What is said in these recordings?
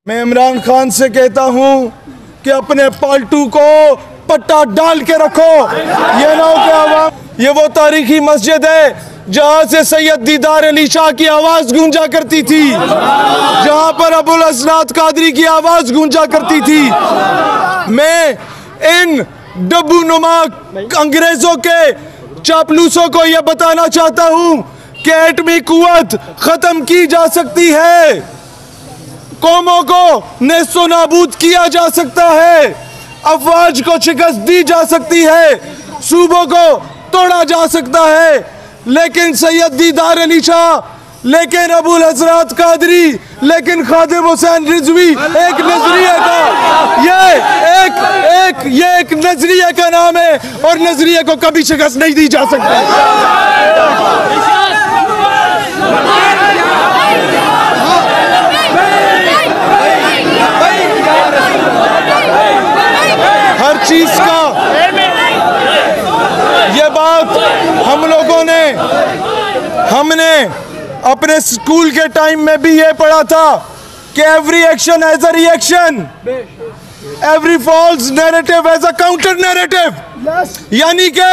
मैं इमरान खान से कहता हूं कि अपने पालतू को पट्टा डाल के रखो। ये ना हो कि आवाम, ये वो तारीखी मस्जिद है जहां से सैयद दीदार अली शाह की आवाज गूंजा करती थी, जहां पर अबुल असनाद कादरी की आवाज गूंजा करती थी। मैं इन डब्बू नुमा अंग्रेजों के चापलूसों को यह बताना चाहता हूं कि एटमी कुव्वत खत्म की जा सकती है, कौमों को नेस्तो नाबूद किया जा सकता है, अफवाज को शिकस्त दी जा सकती है, सूबों को तोड़ा जा सकता है, लेकिन सैयद दीदार अली शाह, लेकिन अबुल असनाद कादरी, लेकिन खादिम हुसैन रिजवी एक नजरिए का ये एक नजरिए का नाम है और नजरिए को कभी शिकस्त नहीं दी जा सकती। हर चीज का ये बात हमने अपने स्कूल के टाइम में भी ये पढ़ा था कि every action as a reaction, every false narrative as a counter narrative. यानी कि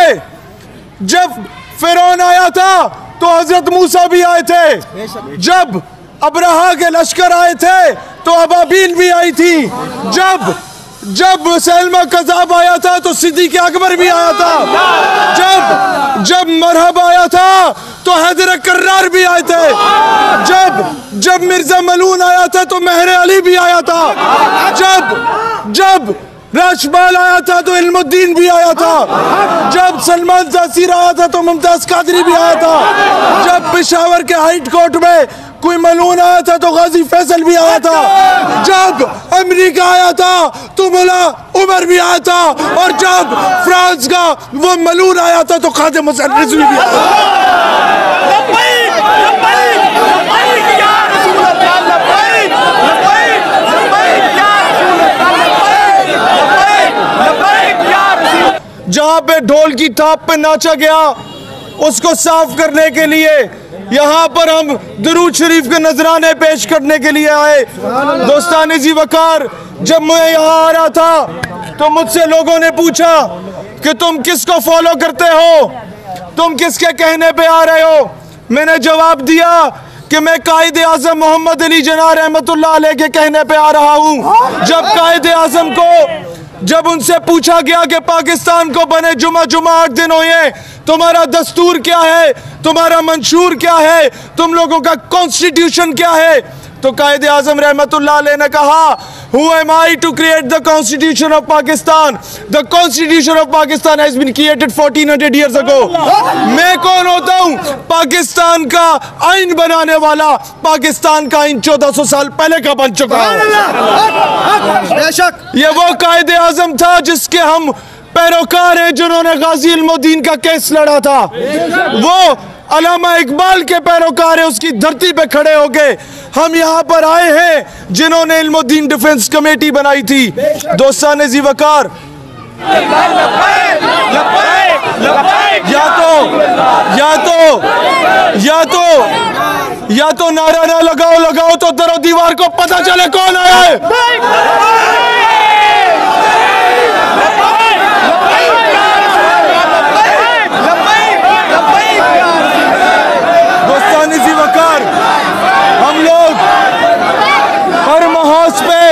जब फिरौन आया था तो हजरत मूसा भी आए थे, जब अब्राहा के लश्कर आए थे तो अबाबील भी आई थी, जब मुसलमा कज़ाब आया था तो सिद्दीक़ अकबर भी आया था, जब मरहब आया था तो हैदर कर्रार भी आए थे, जब मिर्जा मलून आया था तो मेहर अली भी आया था, जब राशबाल आया था तो इल्मुद्दीन भी आया था, जब सलमान तासीर आया था तो मुमताज कादरी भी आया था, जब पेशावर के हाई कोर्ट में कोई मलून आया था तो गाजी फैसल भी आया था, जब अमेरिका आया था तो मुला उमर भी आया था, और जब फ्रांस का वो मलून आया था तो खादिम हुसैन रिजवी भी आया था। जहां पे ढोल की थाप पे नाचा गया उसको साफ करने के लिए यहाँ पर हम दुरूद शरीफ के नजराने पेश करने के लिए आए। दोस्तान जी वकार, जब मैं यहाँ आ रहा था तो मुझसे लोगों ने पूछा कि तुम किसको फॉलो करते हो, तुम किसके कहने पे आ रहे हो। मैंने जवाब दिया कि मैं कायदे आज़म मोहम्मद अली जिन्ना रहमतुल्लाह अलैह के कहने पे आ रहा हूँ। जब कायदे आज़म को जब उनसे पूछा गया कि पाकिस्तान को बने जुमा 8 दिन हुए, तुम्हारा दस्तूर क्या है, तुम्हारा मंशूर क्या है, तुम लोगों का कॉन्स्टिट्यूशन क्या है, तो कायदे आज़म रहमतुल्लाह अलैह ने कहा, Who am I to create the constitution of Pakistan? The constitution of Pakistan has been created 1400 years ago. मैं कौन होता हूँ? पाकिस्तान का आइन बनाने वाला, पाकिस्तान का आइन 1400 साल पहले का बन चुका है। बेशक ये वो कायदे आज़म था जिसके हम पैरोकार हैं, जिन्होंने गाजी इल्मुद्दीन का केस लड़ा था। वो अल्लामा इकबाल के पैरोकार है, उसकी धरती पे खड़े हो गए हम यहाँ पर आए हैं जिन्होंने इल्मुद्दीन डिफेंस कमेटी बनाई थी। दोस्तान जी वकार, या तो नारा ना लगाओ तो दरो दीवार को पता चले कौन आया है। हम लोग हर महाज पे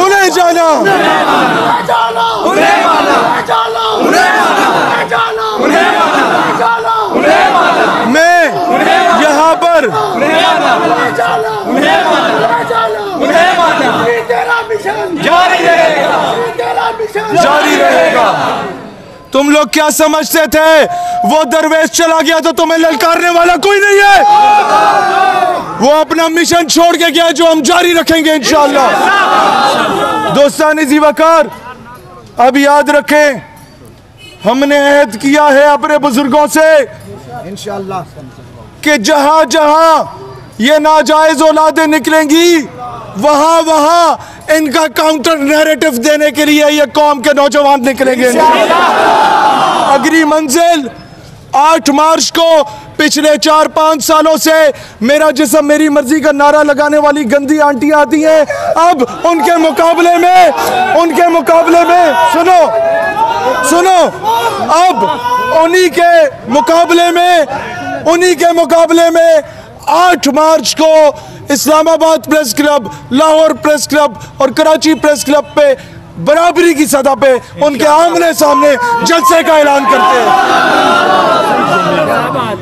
उन्हें जाना मैं यहाँ पर जारी रहेगा। तुम लोग क्या समझते थे वो दरवेश चला गया तो तुम्हें ललकारने वाला कोई नहीं है। वो अपना मिशन छोड़ के गया जो हम जारी रखेंगे इंशाअल्लाह। दोस्तान ज़ीवकार, अब याद रखें, हमने अहद किया है अपने बुजुर्गों से इंशाअल्लाह कि जहां जहां ये नाजायज औलादें निकलेंगी वहां वहां इनका काउंटर नैरेटिव देने के लिए ये कौम के नौजवान निकलेंगे। अगली मंजिल 8 मार्च को पिछले 4-5 सालों से मेरा जिस्म मेरी मर्जी का नारा लगाने वाली गंदी आंटियां आती हैं, अब उनके मुकाबले में सुनो, अब उन्हीं के मुकाबले में 8 मार्च को Islamabad press club, Lahore press club और कराची प्रेस क्लब पे बराबरी की सतह पे उनके आमने सामने जलसे का ऐलान करते हैं।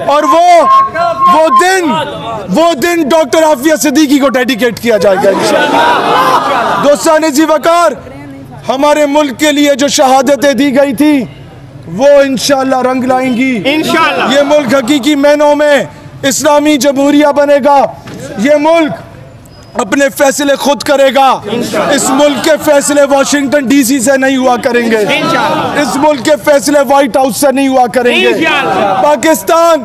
और वो दिन डॉक्टर आफिया सिद्दीकी को डेडिकेट किया जाएगा इंशाअल्लाह। दोस्तान ज़ीवकार, हमारे मुल्क के लिए जो शहादतें दी गई थी वो इंशाअल्लाह रंग लाएंगी। इंशाअल्लाह ये मुल्क हकीकी मायनों में इस्लामी जमहूरिया बनेगा। ये मुल्क अपने फैसले खुद करेगा। इस मुल्क के फैसले वाशिंगटन डीसी से नहीं हुआ करेंगे। इस मुल्क के फैसले व्हाइट हाउस से नहीं हुआ करेंगे। पाकिस्तान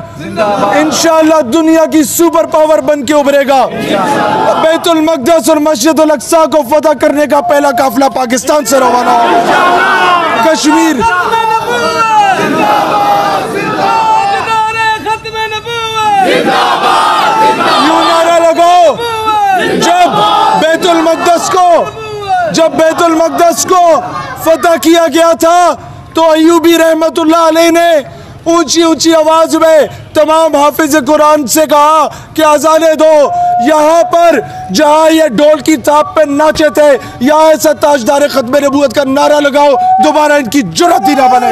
इंशाअल्लाह दुनिया की सुपर पावर बन के उभरेगा। बैतुल मक़दस और मस्जिद अल अक़सा को फतह करने का पहला काफिला पाकिस्तान से रवाना होगा। कश्मीर यूं नारा लगाओ। जब बैतुल मक़दस को फतह किया गया था तो अय्यूबी रहमतुल्लाह अलैह ने ऊंची ऊंची आवाज में तमाम हाफिज कुरान से कहा कि अज़ाने दो। यहाँ पर जहाँ ये ढोल की ताप पे नाचे थे, यहाँ ऐसा ताजदार खत्म नबूवत का नारा लगाओ, दोबारा इनकी जुर्रत ही ना बने।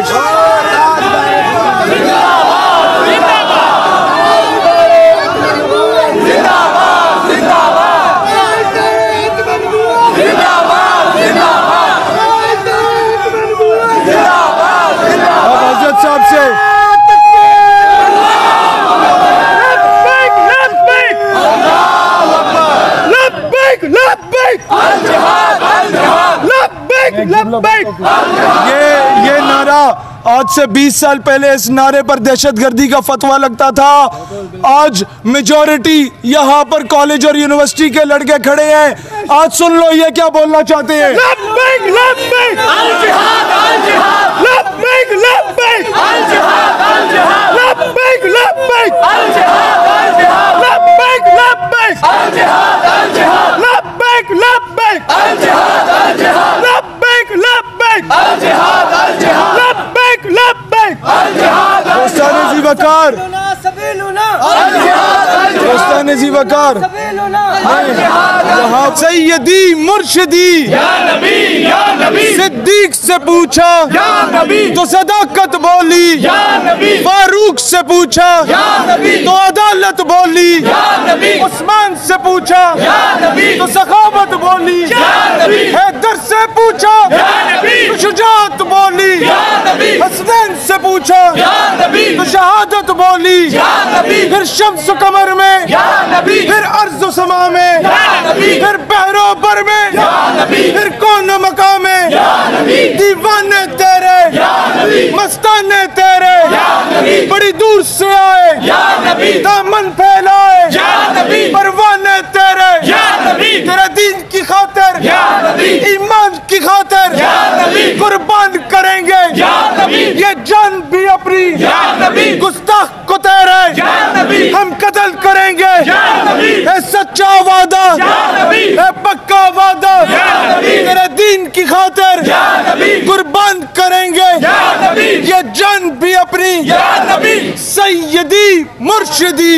ये नारा आज से 20 साल पहले इस नारे पर दहशतगर्दी का फतवा लगता था। आज मेजॉरिटी यहाँ पर कॉलेज और यूनिवर्सिटी के लड़के खड़े हैं। आज सुन लो ये क्या बोलना चाहते हैं। दोस्तान ज़ीवकार, सैयदी मुर्शिदी सिद्दीक से पूछा तो सदाकत बोली, फारूक से पूछा तो अदालत बोली, उस्मान से पूछा तो सखावत बोली, हैदर से पूछा तो शुजाअत बोली, हसनैन से पूछा तो शहादत बोली, फिर शम्स कमर में, फिर अर्ज़ समा में, फिर बहरो पर में, फिर कौन मकाम में, दीवाने तेरे, मस्ताने तेरे, बड़ी दूर से आए, दामन फैलाए, परवाने तेरे, तेरे दीन की खातिर, ईमान की खातिर कुर्बान करेंगे ये जान भी अपनी, गुस्ताख को तेरे हम कत्ल करेंगे। है सच्चा वादा, है पक्का वादा, तेरे दीन की खातिर कुर्बान करेंगे ये जान भी अपनी। सैयदी मुर्शिदी।